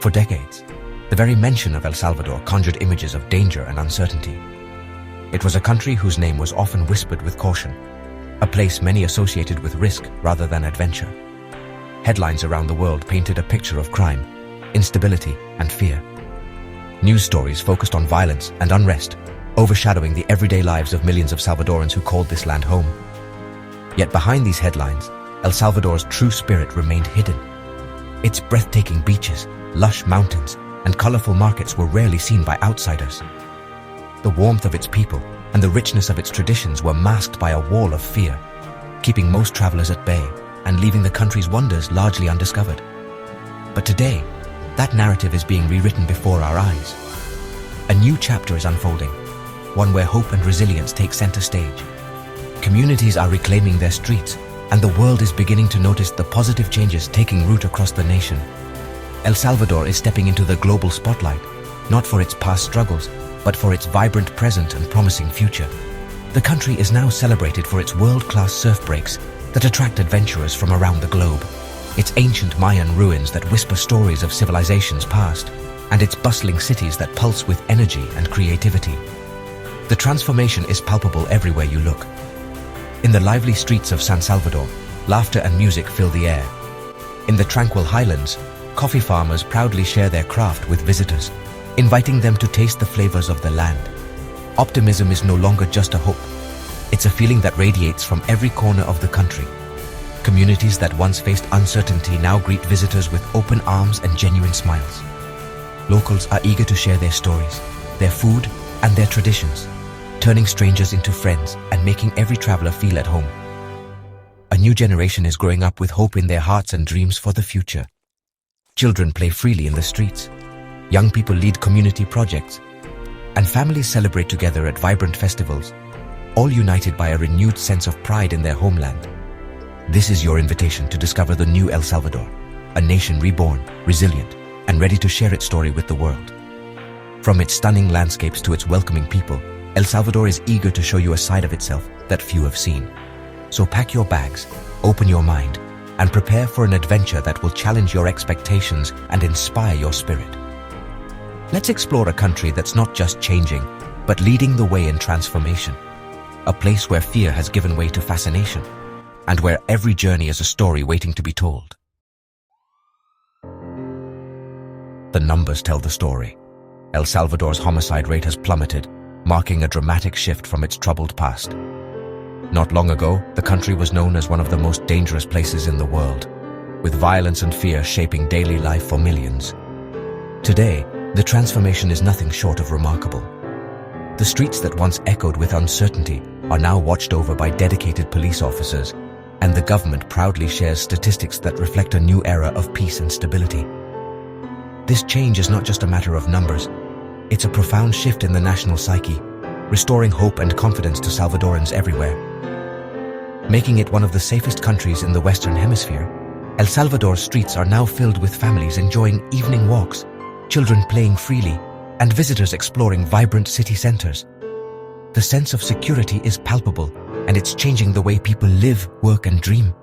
For decades, the very mention of El Salvador conjured images of danger and uncertainty. It was a country whose name was often whispered with caution, a place many associated with risk rather than adventure. Headlines around the world painted a picture of crime, instability, and fear. News stories focused on violence and unrest, overshadowing the everyday lives of millions of Salvadorans who called this land home. Yet behind these headlines, El Salvador's true spirit remained hidden. Its breathtaking beaches, lush mountains, and colorful markets were rarely seen by outsiders. The warmth of its people and the richness of its traditions were masked by a wall of fear, keeping most travelers at bay and leaving the country's wonders largely undiscovered. But today, that narrative is being rewritten before our eyes. A new chapter is unfolding, one where hope and resilience take center stage. Communities are reclaiming their streets, and the world is beginning to notice the positive changes taking root across the nation. El Salvador is stepping into the global spotlight, not for its past struggles, but for its vibrant present and promising future. The country is now celebrated for its world-class surf breaks that attract adventurers from around the globe, its ancient Mayan ruins that whisper stories of civilizations past, and its bustling cities that pulse with energy and creativity. The transformation is palpable everywhere you look. In the lively streets of San Salvador, laughter and music fill the air. In the tranquil highlands, coffee farmers proudly share their craft with visitors, inviting them to taste the flavors of the land. Optimism is no longer just a hope. It's a feeling that radiates from every corner of the country. Communities that once faced uncertainty now greet visitors with open arms and genuine smiles. Locals are eager to share their stories, their food, and their traditions, turning strangers into friends and making every traveler feel at home. A new generation is growing up with hope in their hearts and dreams for the future. Children play freely in the streets. Young people lead community projects, and families celebrate together at vibrant festivals, all united by a renewed sense of pride in their homeland. This is your invitation to discover the new El Salvador, a nation reborn, resilient, and ready to share its story with the world. From its stunning landscapes to its welcoming people, El Salvador is eager to show you a side of itself that few have seen. So pack your bags, open your mind, and prepare for an adventure that will challenge your expectations and inspire your spirit. Let's explore a country that's not just changing, but leading the way in transformation. A place where fear has given way to fascination, and where every journey is a story waiting to be told. The numbers tell the story. El Salvador's homicide rate has plummeted, marking a dramatic shift from its troubled past. Not long ago, the country was known as one of the most dangerous places in the world, with violence and fear shaping daily life for millions. Today, the transformation is nothing short of remarkable. The streets that once echoed with uncertainty are now watched over by dedicated police officers, and the government proudly shares statistics that reflect a new era of peace and stability. This change is not just a matter of numbers, it's a profound shift in the national psyche, restoring hope and confidence to Salvadorans everywhere. Making it one of the safest countries in the Western Hemisphere, El Salvador's streets are now filled with families enjoying evening walks, children playing freely, and visitors exploring vibrant city centers. The sense of security is palpable, and it's changing the way people live, work, and dream.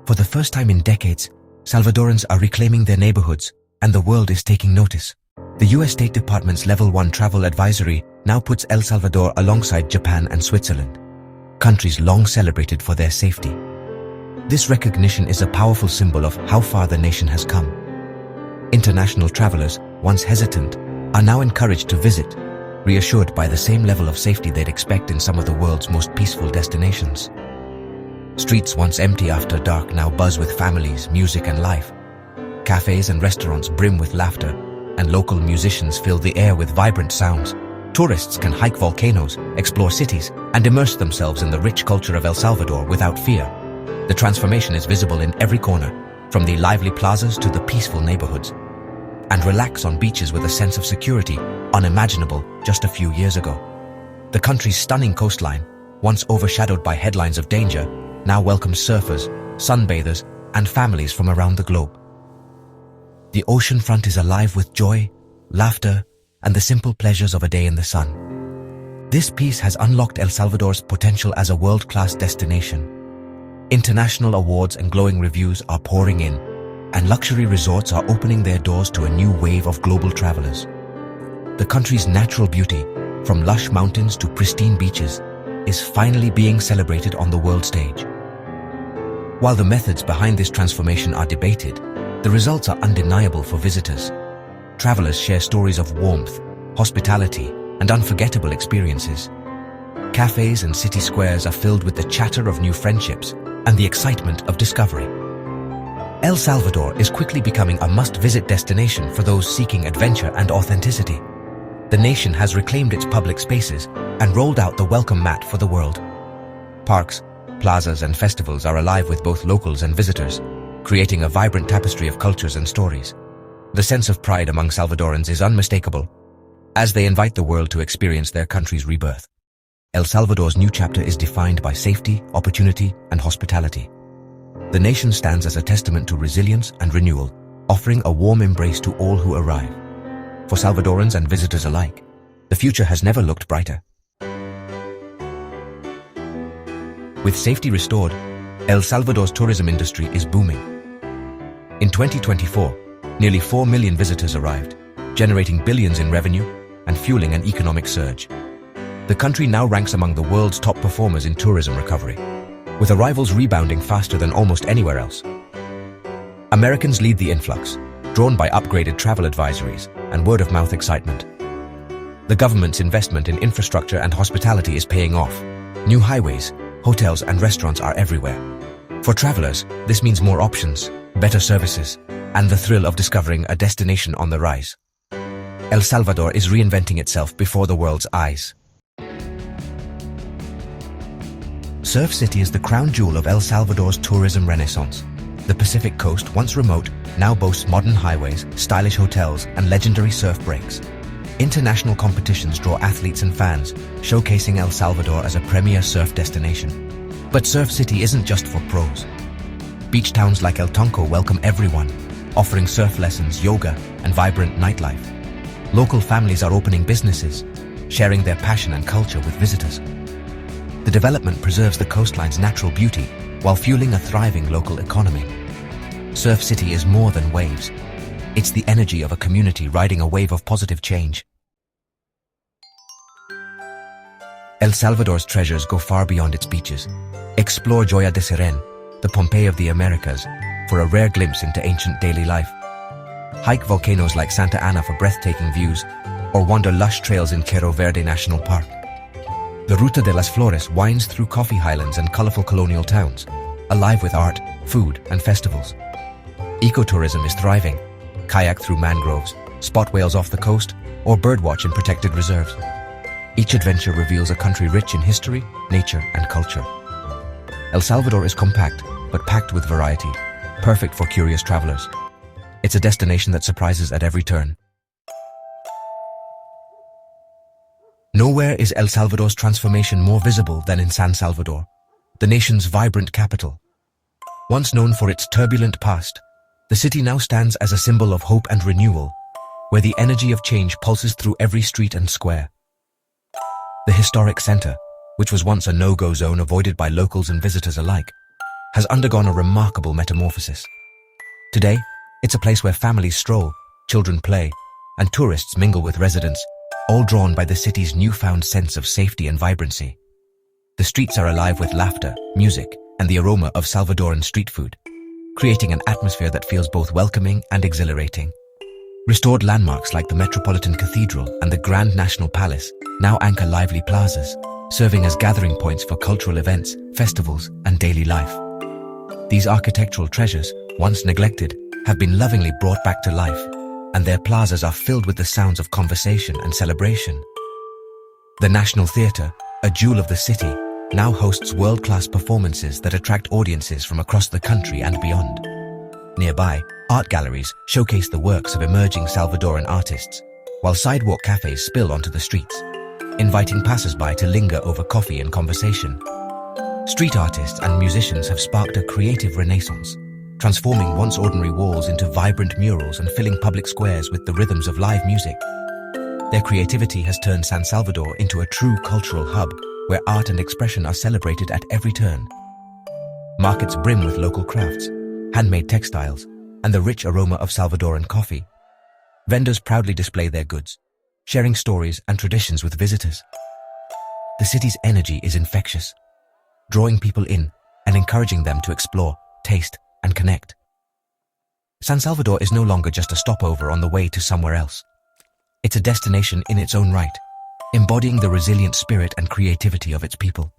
For the first time in decades, Salvadorans are reclaiming their neighborhoods, and the world is taking notice. The US State Department's Level 1 travel advisory now puts El Salvador alongside Japan and Switzerland, countries long celebrated for their safety. This recognition is a powerful symbol of how far the nation has come. International travelers, once hesitant, are now encouraged to visit, reassured by the same level of safety they'd expect in some of the world's most peaceful destinations. Streets once empty after dark now buzz with families, music, and life. Cafes and restaurants brim with laughter, and local musicians fill the air with vibrant sounds. Tourists can hike volcanoes, explore cities, and immerse themselves in the rich culture of El Salvador without fear. The transformation is visible in every corner, from the lively plazas to the peaceful neighborhoods, and relax on beaches with a sense of security unimaginable just a few years ago. The country's stunning coastline, once overshadowed by headlines of danger, now welcomes surfers, sunbathers, and families from around the globe. The ocean front is alive with joy, laughter, and the simple pleasures of a day in the sun. This peace has unlocked El Salvador's potential as a world-class destination. International awards and glowing reviews are pouring in, and luxury resorts are opening their doors to a new wave of global travelers. The country's natural beauty, from lush mountains to pristine beaches, is finally being celebrated on the world stage. While the methods behind this transformation are debated, the results are undeniable for visitors. Travelers share stories of warmth, hospitality, and unforgettable experiences. Cafes and city squares are filled with the chatter of new friendships and the excitement of discovery. El Salvador is quickly becoming a must-visit destination for those seeking adventure and authenticity. The nation has reclaimed its public spaces and rolled out the welcome mat for the world. Parks, plazas, and festivals are alive with both locals and visitors, creating a vibrant tapestry of cultures and stories. The sense of pride among Salvadorans is unmistakable, as they invite the world to experience their country's rebirth. El Salvador's new chapter is defined by safety, opportunity, and hospitality. The nation stands as a testament to resilience and renewal, offering a warm embrace to all who arrive. For Salvadorans and visitors alike, the future has never looked brighter. With safety restored, El Salvador's tourism industry is booming. In 2024, nearly 4 million visitors arrived, generating billions in revenue and fueling an economic surge. The country now ranks among the world's top performers in tourism recovery, with arrivals rebounding faster than almost anywhere else. Americans lead the influx, drawn by upgraded travel advisories and word-of-mouth excitement. The government's investment in infrastructure and hospitality is paying off. New highways, hotels, and restaurants are everywhere. For travelers, this means more options, better services, and the thrill of discovering a destination on the rise. El Salvador is reinventing itself before the world's eyes. Surf City is the crown jewel of El Salvador's tourism renaissance. The Pacific coast, once remote, now boasts modern highways, stylish hotels, and legendary surf breaks. International competitions draw athletes and fans, showcasing El Salvador as a premier surf destination. But Surf City isn't just for pros. Beach towns like El Tonco welcome everyone, offering surf lessons, yoga, and vibrant nightlife. Local families are opening businesses, sharing their passion and culture with visitors. The development preserves the coastline's natural beauty while fueling a thriving local economy. Surf City is more than waves. It's the energy of a community riding a wave of positive change. El Salvador's treasures go far beyond its beaches. Explore Joya de Siren, the Pompeii of the Americas, for a rare glimpse into ancient daily life. Hike volcanoes like Santa Ana for breathtaking views, or wander lush trails in Cerro Verde National Park. The Ruta de las Flores winds through coffee highlands and colorful colonial towns, alive with art, food, and festivals. Ecotourism is thriving. Kayak through mangroves, spot whales off the coast, or birdwatch in protected reserves. Each adventure reveals a country rich in history, nature, and culture. El Salvador is compact, but packed with variety, perfect for curious travelers. It's a destination that surprises at every turn. Nowhere is El Salvador's transformation more visible than in San Salvador, the nation's vibrant capital. Once known for its turbulent past, the city now stands as a symbol of hope and renewal, where the energy of change pulses through every street and square. The historic center, which was once a no-go zone avoided by locals and visitors alike, has undergone a remarkable metamorphosis. Today, it's a place where families stroll, children play, and tourists mingle with residents, all drawn by the city's newfound sense of safety and vibrancy. The streets are alive with laughter, music, and the aroma of Salvadoran street food, creating an atmosphere that feels both welcoming and exhilarating. Restored landmarks like the Metropolitan Cathedral and the Grand National Palace now anchor lively plazas, serving as gathering points for cultural events, festivals, and daily life. These architectural treasures, once neglected, have been lovingly brought back to life, and their plazas are filled with the sounds of conversation and celebration. The National Theatre, a jewel of the city, now hosts world-class performances that attract audiences from across the country and beyond. Nearby, art galleries showcase the works of emerging Salvadoran artists, while sidewalk cafes spill onto the streets, inviting passers-by to linger over coffee and conversation. Street artists and musicians have sparked a creative renaissance, transforming once ordinary walls into vibrant murals and filling public squares with the rhythms of live music. Their creativity has turned San Salvador into a true cultural hub where art and expression are celebrated at every turn. Markets brim with local crafts, handmade textiles, and the rich aroma of Salvadoran coffee. Vendors proudly display their goods, sharing stories and traditions with visitors. The city's energy is infectious, drawing people in and encouraging them to explore, taste, and connect. San Salvador is no longer just a stopover on the way to somewhere else. It's a destination in its own right, embodying the resilient spirit and creativity of its people.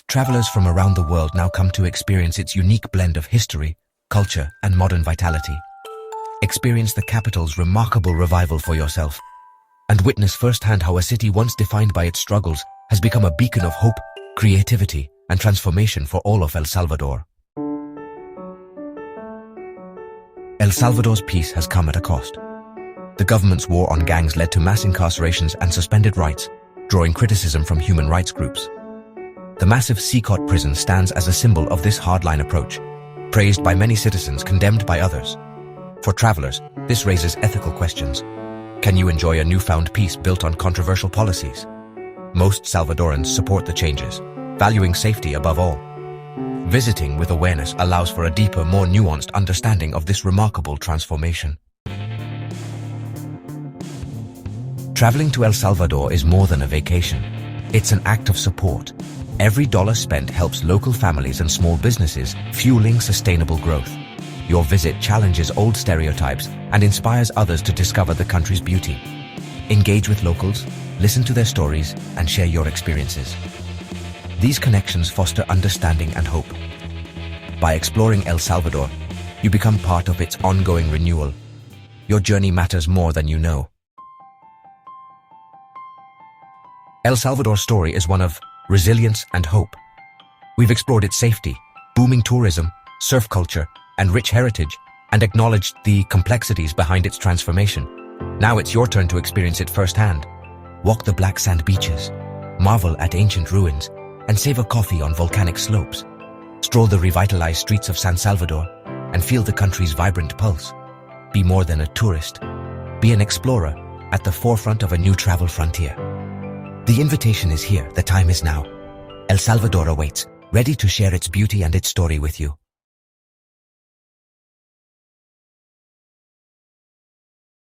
Travelers from around the world now come to experience its unique blend of history, culture, and modern vitality. Experience the capital's remarkable revival for yourself, and witness firsthand how a city once defined by its struggles has become a beacon of hope, creativity, and transformation for all of El Salvador. El Salvador's peace has come at a cost. The government's war on gangs led to mass incarcerations and suspended rights, drawing criticism from human rights groups. The massive Secot prison stands as a symbol of this hardline approach, praised by many citizens, condemned by others. For travelers, this raises ethical questions. Can you enjoy a newfound peace built on controversial policies? Most Salvadorans support the changes, valuing safety above all. Visiting with awareness allows for a deeper, more nuanced understanding of this remarkable transformation. Traveling to El Salvador is more than a vacation. It's an act of support. Every dollar spent helps local families and small businesses, fueling sustainable growth. Your visit challenges old stereotypes and inspires others to discover the country's beauty. Engage with locals, listen to their stories, and share your experiences. These connections foster understanding and hope. By exploring El Salvador, you become part of its ongoing renewal. Your journey matters more than you know. El Salvador's story is one of resilience and hope. We've explored its safety, booming tourism, surf culture, and rich heritage, and acknowledged the complexities behind its transformation. Now it's your turn to experience it firsthand. Walk the black sand beaches, marvel at ancient ruins, and savor coffee on volcanic slopes. Stroll the revitalized streets of San Salvador and feel the country's vibrant pulse. Be more than a tourist. Be an explorer at the forefront of a new travel frontier. The invitation is here, the time is now. El Salvador awaits, ready to share its beauty and its story with you.